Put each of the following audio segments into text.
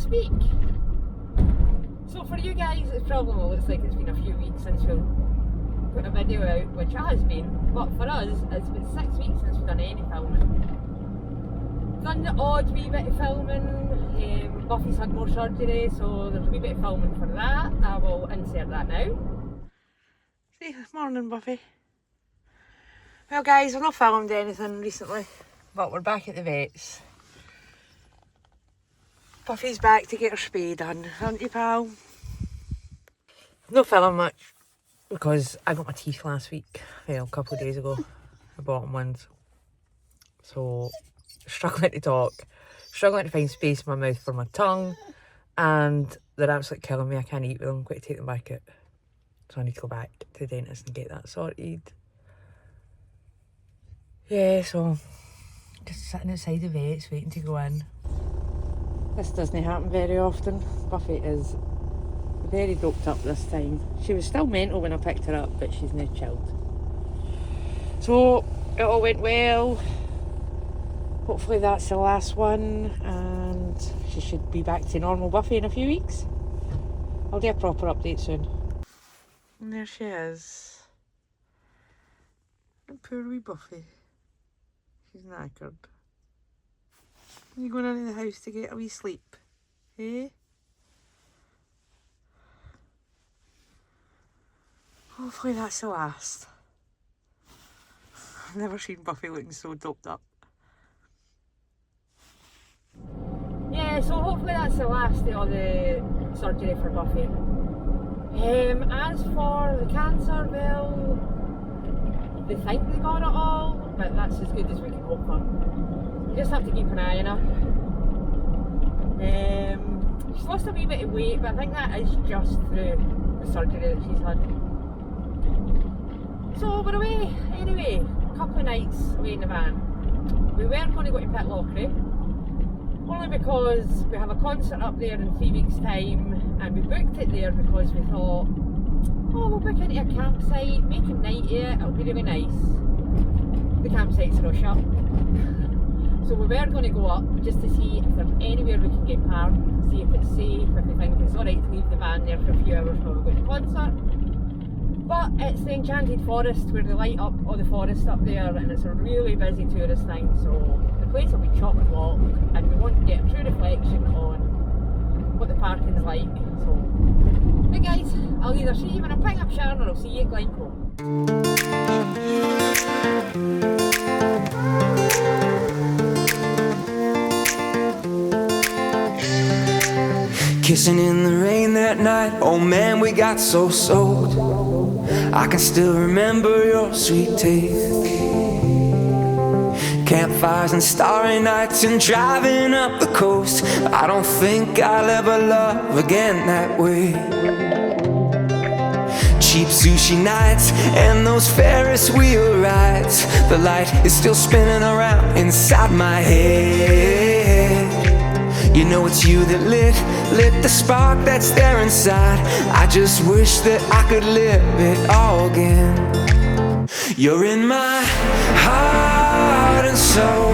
speak. So for you guys, it probably looks like it's been a few weeks since we've put a video out, which it has been, but for us, it's been 6 weeks since we've done any filming. Done the odd wee bit of filming. Buffy's had more surgery, so there's a wee bit of filming for that. I will insert that now. See, morning Buffy. Well guys, I've not filmed anything recently, but we're back at the vet's. Buffy's back to get her spay done, aren't you, pal? No filming much because I got my teeth last week, well, a couple of days ago, the bottom ones. So, struggling to talk, struggling to find space in my mouth for my tongue, and they're absolutely killing me. I can't eat with them, I'm going to take them back out. So I need to go back to the dentist and get that sorted. Yeah, so just sitting outside the vet's waiting to go in. This doesn't happen very often. Buffy is very doped up this time. She was still mental when I picked her up, but she's now chilled. So it all went well. Hopefully that's the last one and she should be back to normal Buffy in a few weeks. I'll do a proper update soon. And there she is. And poor wee Buffy. She's knackered. Are you going into the house to get a wee sleep? Eh? Hopefully that's the last. I've never seen Buffy looking so doped up. Yeah, so hopefully that's the last of all the surgery for Buffy. As for the cancer, well, they think they got it all, but that's as good as we can hope for. We just have to keep an eye on her. She's lost a wee bit of weight, but I think that is just through the surgery that she's had. So we're away anyway, a couple of nights away in the van. We weren't going to go to Pitlochry, only because we have a concert up there in 3 weeks' time, and we booked it there because we thought, oh, we'll book into a campsite, make a night here, it'll be really nice. The campsites are all shut. So we were going to go up just to see if there's anywhere we can get parked, see if it's safe, if we think it's alright to leave the van there for a few hours while we go to the concert. But it's the Enchanted Forest where they light up all the forest up there, and it's a really busy tourist thing, so the place will be chock and block, and we want to get a true reflection on what the parking's like. So, hey guys, I'll either see you when I'm picking up Sharon or I'll see you at Glencoe. Kissing in the rain that night, oh man, we got so soaked. I can still remember your sweet teeth. Campfires and starry nights and driving up the coast. I don't think I'll ever love again that way. Cheap sushi nights and those Ferris wheel rides. The light is still spinning around inside my head. You know it's you that lit the spark that's there inside. I just wish that I could live it all again. You're in my heart and soul.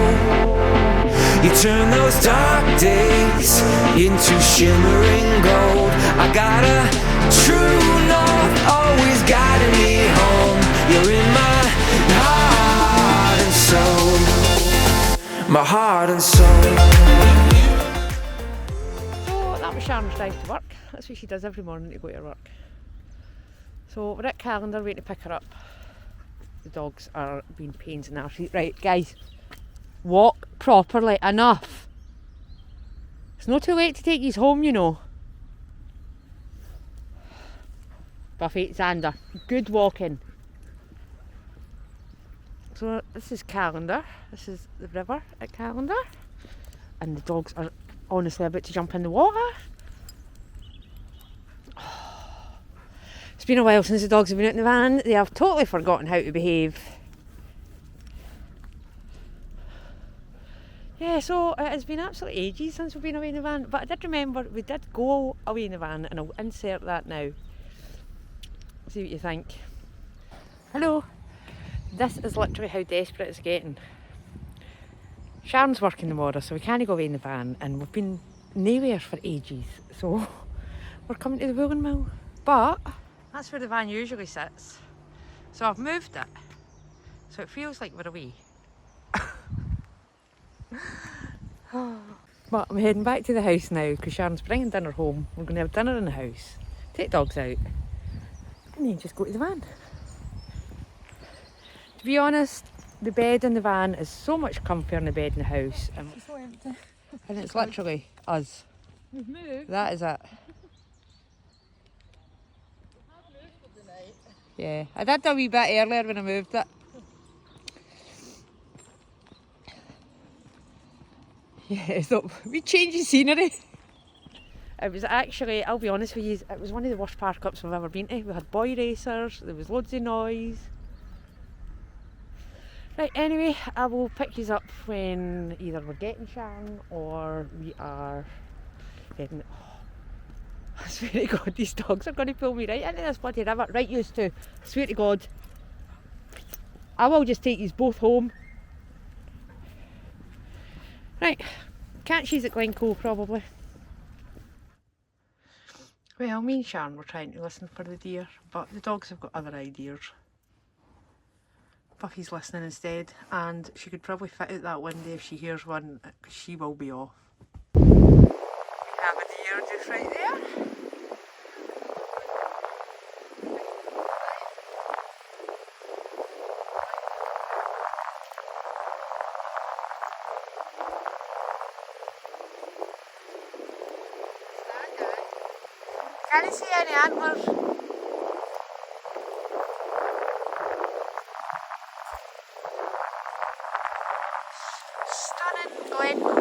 You turn those dark days into shimmering gold. I got a true north always guiding me home. You're in my heart and soul. My heart and soul. Sharon's drive to work. That's what she does every morning to go to work. So we're at Calendar waiting to pick her up. The dogs are being pains in our feet. Right, guys, walk properly. Enough. It's not too late to take you home, you know. Buffy, Xander, good walking. So this is Calendar. This is the river at Calendar, and the dogs are honestly about to jump in the water. It's been a while since the dogs have been out in the van. They have totally forgotten how to behave. Yeah, so it has been absolutely ages since we've been away in the van, but I did remember we did go away in the van, and I'll insert that now. See what you think. Hello. This is literally how desperate it's getting. Sharon's working tomorrow, so we can't go away in the van, and we've been nowhere for ages, so we're coming to the wheeling mill. But that's where the van usually sits, so I've moved it, so it feels like we're away. But I'm heading back to the house now because Sharon's bringing dinner home. We're going to have dinner in the house, take dogs out, and then just go to the van. To be honest, the bed in the van is so much comfier than the bed in the house. It's so empty. And it's literally us. We've moved. That is it. Yeah, I did a wee bit earlier when I moved it. Yeah, so we changed the scenery. It was actually, I'll be honest with you, it was one of the worst park ups I've ever been to. We had boy racers, there was loads of noise. Right, anyway, I will pick you up when either we're getting Sharon or we are heading. Oh, I swear to God, these dogs are going to pull me right into this bloody river. Right, used to. I swear to God. I will just take you both home. Right, catch you at Glencoe probably. Well, me and Sharon were trying to listen for the deer, but the dogs have got other ideas. Buffy's listening instead, and she could probably fit out that window if she hears one, because she will be off. We have a deer just right there. Can you see any antlers? Stunning Glencoe.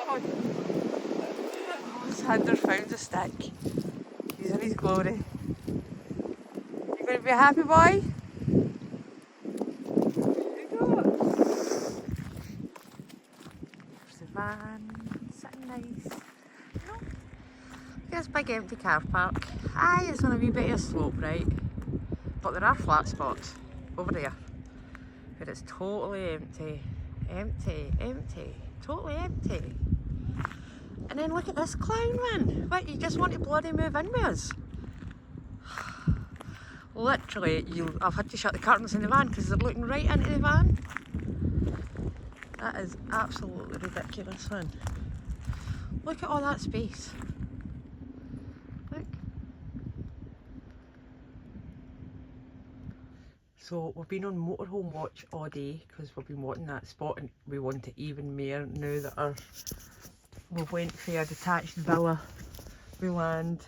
Oh, Xander found a stick. He's in his glory. You going to be a happy boy? There's the van, sitting nice. No. There's a big empty car park. Aye, it's on a wee bit of a slope, right? But there are flat spots over there. But it's totally empty. Empty, empty, totally empty. And then look at this clown, man. What, you just want to bloody move in with us? Literally, I've had to shut the curtains in the van because they're looking right into the van. That is absolutely ridiculous, man. Look at all that space. Look. So we've been on motorhome watch all day because we've been wanting that spot, and we want it even more now that we went for a detached villa. We land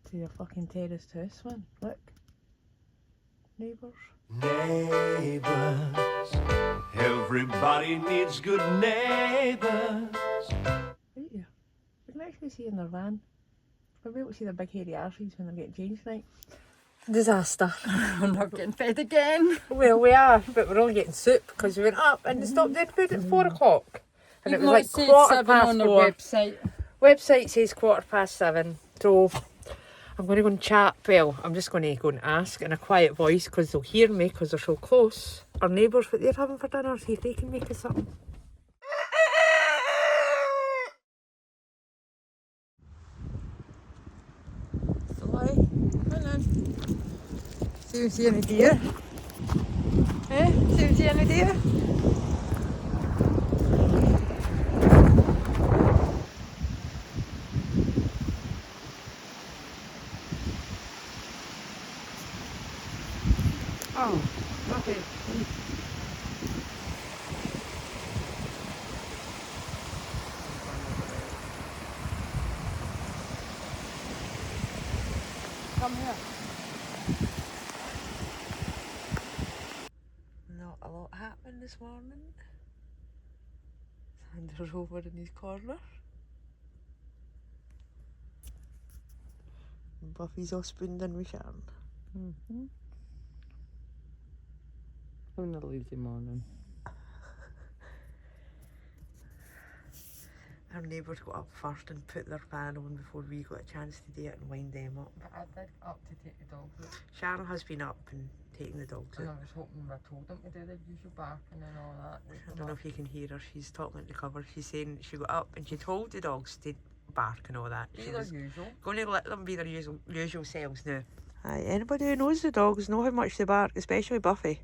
to a fucking terraced house, man. Look. Neighbours. Neighbours, everybody needs good neighbours. Right there. We can actually see in their van. We'll be able to see their big hairy arses when they're getting changed tonight. Disaster. We're not getting fed again. Well, we are, but we're only getting soup because we went up and they stopped dead food at 4 o'clock. And it was like 4:15 on their website. Website says 7:15, so I'm going to go and chat. Well, I'm just going to go and ask in a quiet voice because they'll hear me because they're so close. Our neighbours, what they're having for dinner, see if they can make us something. So, come on. See if we see any deer. Eh? See if we see any deer. Oh, okay. Come here. Not a lot happened this morning. Xander's over in his corner. And Buffy's all spooned in with Sharon. Mm-hmm. On a lazy morning. Our neighbours got up first and put their fan on before we got a chance to do it and wind them up. I did up to take the dogs out. Sharon has been up and taking the dogs And I out. was hoping I told them to do the usual barking and all that. I don't know if you can hear her. She's talking at the cover. She's saying she got up and she told the dogs to bark and all that. Be She their was usual. going to let them be their usual selves now. Aye, anybody who knows the dogs know how much they bark, especially Buffy.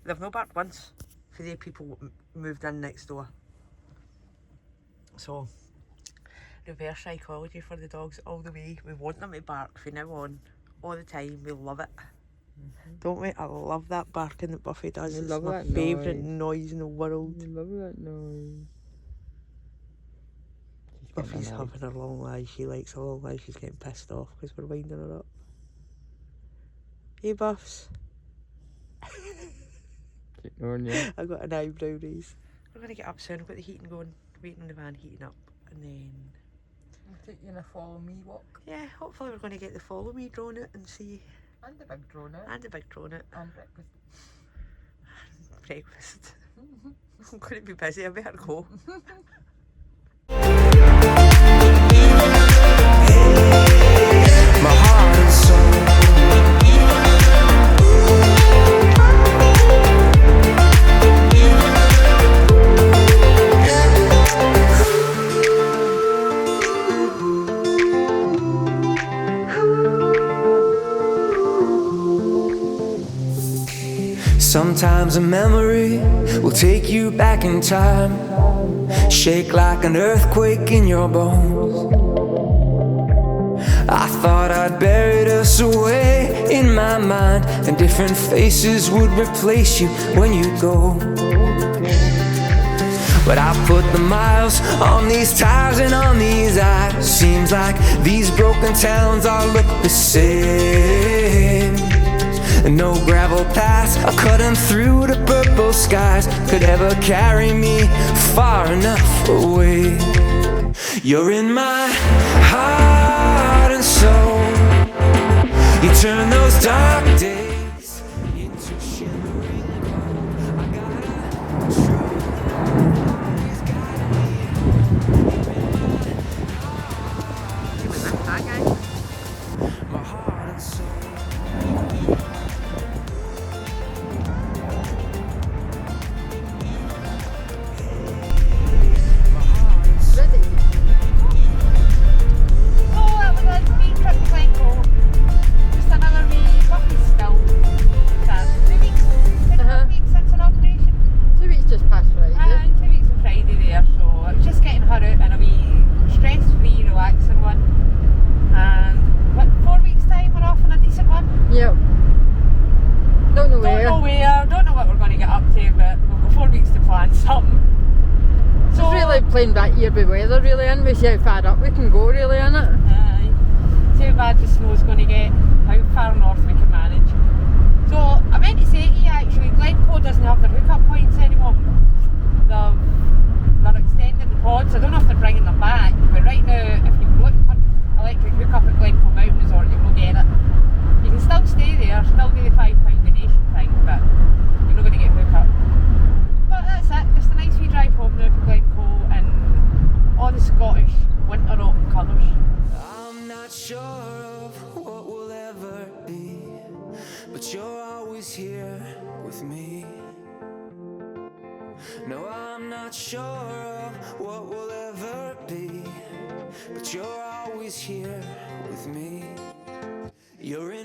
They've not barked once for the people moved in next door. So, reverse psychology for the dogs all the way. We want them to bark from now on, all the time. We love it. Don't we? I love that barking that Buffy does. I It's love my that favourite noise. noise in the world. I love that noise. Buffy's having a long lie. She likes a long lie. She's getting pissed off because we're winding her up. Hey, Buffs. I got an eyebrow raise. We're going to get up soon. I've got the heating going, waiting on the van heating up, and then We'll take you on a follow me walk. yeah, hopefully we're going to get the follow me drone out and see, And the big drone out. and the big drone out. And breakfast. Breakfast. I'm going to be busy. I better go. My heart and soul. Sometimes a memory will take you back in time, shake like an earthquake in your bones. I thought I'd buried us away in my mind, and different faces would replace you when you go. But I put the miles on these tires and on these eyes. Seems like these broken towns all look the same. No gravel paths are cutting through the purple skies could ever carry me far enough away. You're in my heart and soul. You turn those dark days into shimmering gold. I gotta show you always guide me. My heart and soul. Oh, that was a wee trip to Glencoe. Just another wee Buffy still. 2 weeks, 2 weeks since an operation. 2 weeks just past Friday. 2 weeks on Friday there, so I was just getting her out in a wee stress-free, relaxing one. And what, 4 weeks time we're off on a decent one? Yep. Don't know where. Don't know where, don't know what we're going to get up to, but we've got 4 weeks to plan something. So it's really playing that year by weather really, and we see how far up we can go really, innit? Aye. See how bad the snow's going to get, how far north we can manage. So I meant to say to you actually, Glencoe doesn't have their hookup points anymore. They're extending the pods. I don't know if they're bringing them back, but right now if you look for electric hookup at Glencoe Mountain Resort you will get it. You can still stay there, still do the £5 donation thing, but you're not going to get hookup. But that's it, just a nice wee drive home now from Glencoe and all the Scottish winter autumn colours. I'm not sure of what will ever be, but you're always here with me. No, I'm not sure of what will ever be, but you're always here with me. You're in